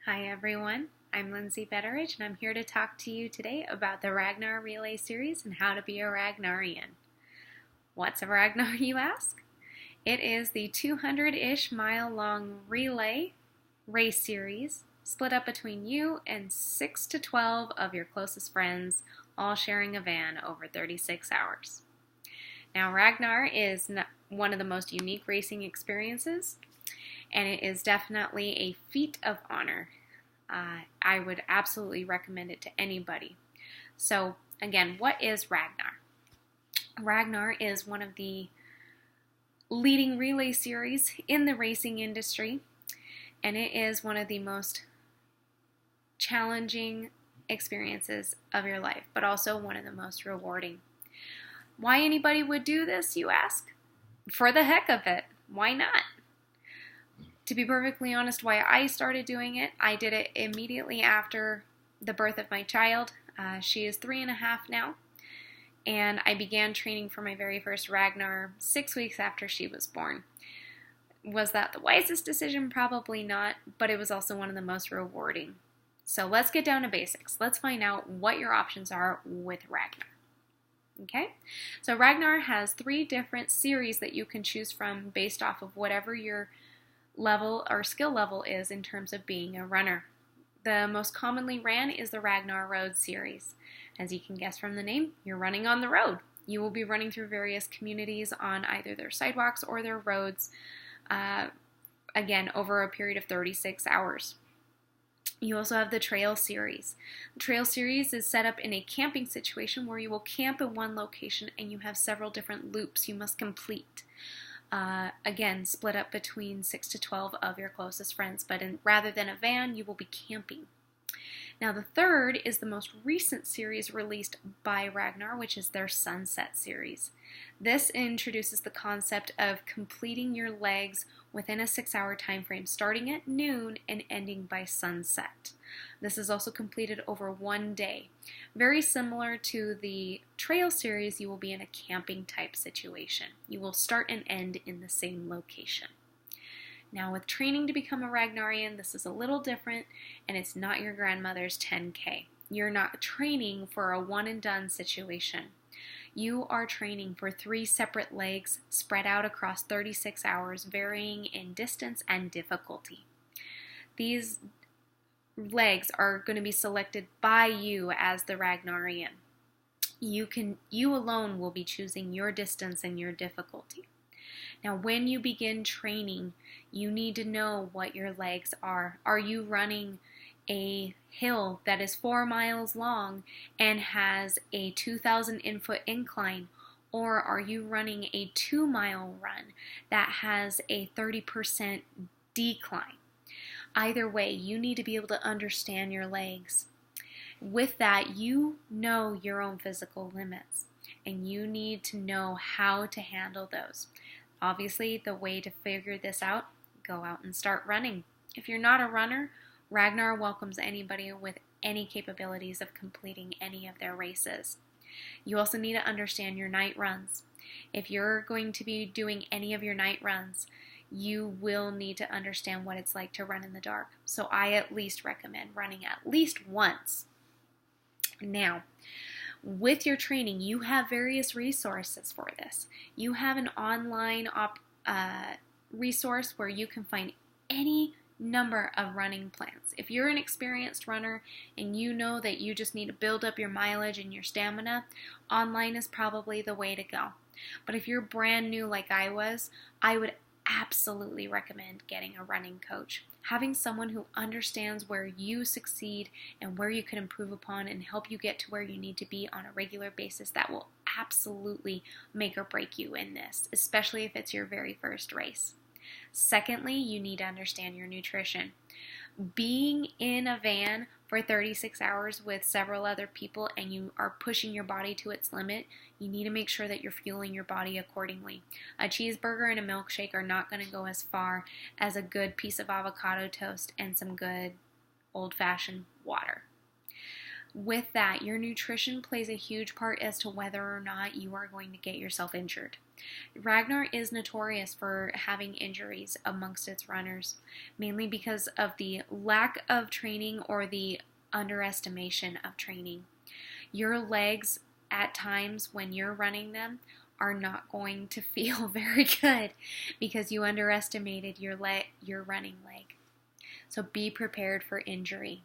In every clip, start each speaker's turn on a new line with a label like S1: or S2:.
S1: Hi everyone, I'm Lindsay Betteridge and I'm here to talk to you today about the Ragnar Relay Series and how to be a Ragnarian. What's a Ragnar, you ask? It is the 200-ish mile long relay race series split up between you and 6 to 12 of your closest friends, all sharing a van over 36 hours. Now, Ragnar is one of the most unique racing experiences, and it is definitely a feat of honor. I would absolutely recommend it to anybody. So, again, what is Ragnar? Ragnar is one of the leading relay series in the racing industry, and it is one of the most challenging experiences of your life, but also one of the most rewarding. Why anybody would do this, you ask? For the heck of it. Why not? To be perfectly honest, why I started doing it, I did it immediately after the birth of my child. She is 3.5 now, and I began training for my very first Ragnar 6 weeks after she was born. Was that the wisest decision? Probably not, but it was also one of the most rewarding. So let's get down to basics. Let's find out what your options are with Ragnar. Okay, so Ragnar has 3 different series that you can choose from based off of whatever your level or skill level is in terms of being a runner. The most commonly ran is the Ragnar Road series. As you can guess from the name, you're running on the road. You will be running through various communities on either their sidewalks or their roads, again, over a period of 36 hours. You also have the Trail Series. The Trail Series is set up in a camping situation where you will camp in one location and you have several different loops you must complete. Again, split up between 6 to 12 of your closest friends, but rather than a van, you will be camping. Now, the third is the most recent series released by Ragnar, which is their Sunset series. This introduces the concept of completing your legs within a 6-hour time frame, starting at noon and ending by sunset. This is also completed over one day. Very similar to the Trail series, you will be in a camping type situation. You will start and end in the same location. Now, with training to become a Ragnarian, this is a little different, and it's not your grandmother's 10K. You're not training for a one-and-done situation. You are training for 3 separate legs spread out across 36 hours, varying in distance and difficulty. These legs are going to be selected by you as the Ragnarian. You alone will be choosing your distance and your difficulty. Now, when you begin training, you need to know what your legs are. Are you running a hill that is 4 miles long and has a 2,000 infoot incline? Or are you running a 2-mile run that has a 30% decline? Either way, you need to be able to understand your legs. With that, you know your own physical limits, and you need to know how to handle those. Obviously, the way to figure this out, go out and start running. If you're not a runner, Ragnar welcomes anybody with any capabilities of completing any of their races. You also need to understand your night runs. If you're going to be doing any of your night runs, you will need to understand what it's like to run in the dark. So I at least recommend running at least once. Now, with your training, you have various resources for this. You have an online resource where you can find any number of running plans. If you're an experienced runner and you know that you just need to build up your mileage and your stamina, online is probably the way to go. But if you're brand new like I was, I would absolutely recommend getting a running coach. Having someone who understands where you succeed and where you can improve upon and help you get to where you need to be on a regular basis, that will absolutely make or break you in this, especially if it's your very first race. Secondly, you need to understand your nutrition. Being in a van for 36 hours with several other people and you are pushing your body to its limit, you need to make sure that you're fueling your body accordingly. A cheeseburger and a milkshake are not going to go as far as a good piece of avocado toast and some good old-fashioned water. With that, your nutrition plays a huge part as to whether or not you are going to get yourself injured. Ragnar is notorious for having injuries amongst its runners, mainly because of the lack of training or the underestimation of training. Your legs, at times when you're running them, are not going to feel very good because you underestimated your running leg. So be prepared for injury.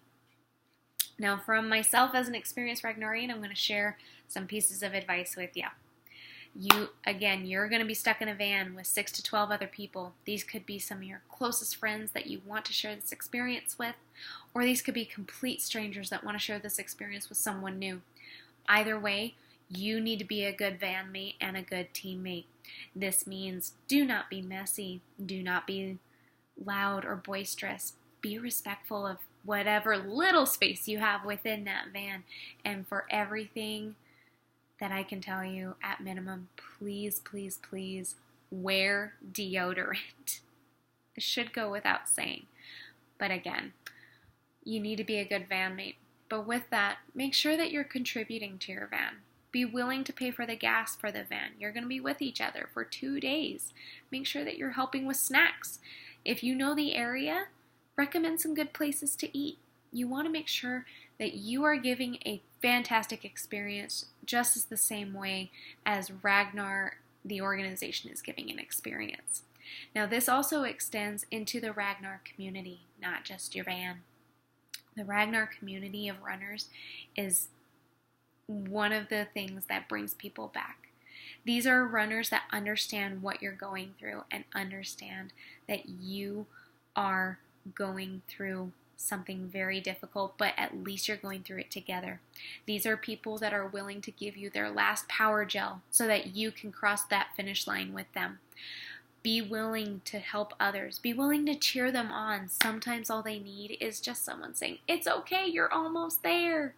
S1: Now, from myself as an experienced Ragnarian, I'm going to share some pieces of advice with you. You're going to be stuck in a van with 6 to 12 other people. These could be some of your closest friends that you want to share this experience with, or these could be complete strangers that want to share this experience with someone new. Either way, you need to be a good van mate and a good teammate. This means do not be messy, do not be loud or boisterous. Be respectful of whatever little space you have within that van. And for everything that I can tell you, at minimum, please, please, please wear deodorant. It should go without saying. But again, you need to be a good van mate. But with that, make sure that you're contributing to your van. Be willing to pay for the gas for the van. You're going to be with each other for 2 days. Make sure that you're helping with snacks. If you know the area, recommend some good places to eat. You want to make sure that you are giving a fantastic experience just as the same way as Ragnar, the organization, is giving an experience. Now, this also extends into the Ragnar community, not just your van. The Ragnar community of runners is one of the things that brings people back. These are runners that understand what you're going through and understand that you are going through something very difficult, but at least you're going through it together. These are people that are willing to give you their last power gel so that you can cross that finish line with them. Be willing to help others. Be willing to cheer them on. Sometimes all they need is just someone saying, "It's okay, you're almost there."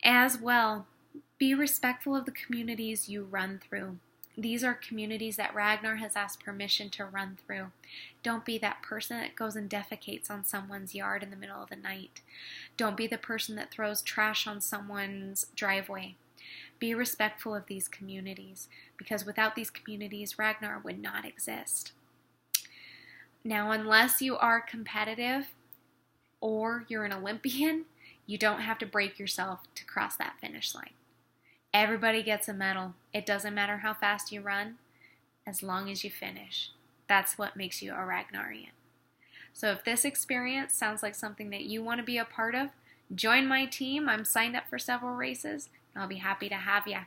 S1: As well, be respectful of the communities you run through. These are communities that Ragnar has asked permission to run through. Don't be that person that goes and defecates on someone's yard in the middle of the night. Don't be the person that throws trash on someone's driveway. Be respectful of these communities, because without these communities, Ragnar would not exist. Now, unless you are competitive or you're an Olympian, you don't have to break yourself to cross that finish line. Everybody gets a medal. It doesn't matter how fast you run, as long as you finish. That's what makes you a Ragnarian. So if this experience sounds like something that you want to be a part of, join my team. I'm signed up for several races, and I'll be happy to have you.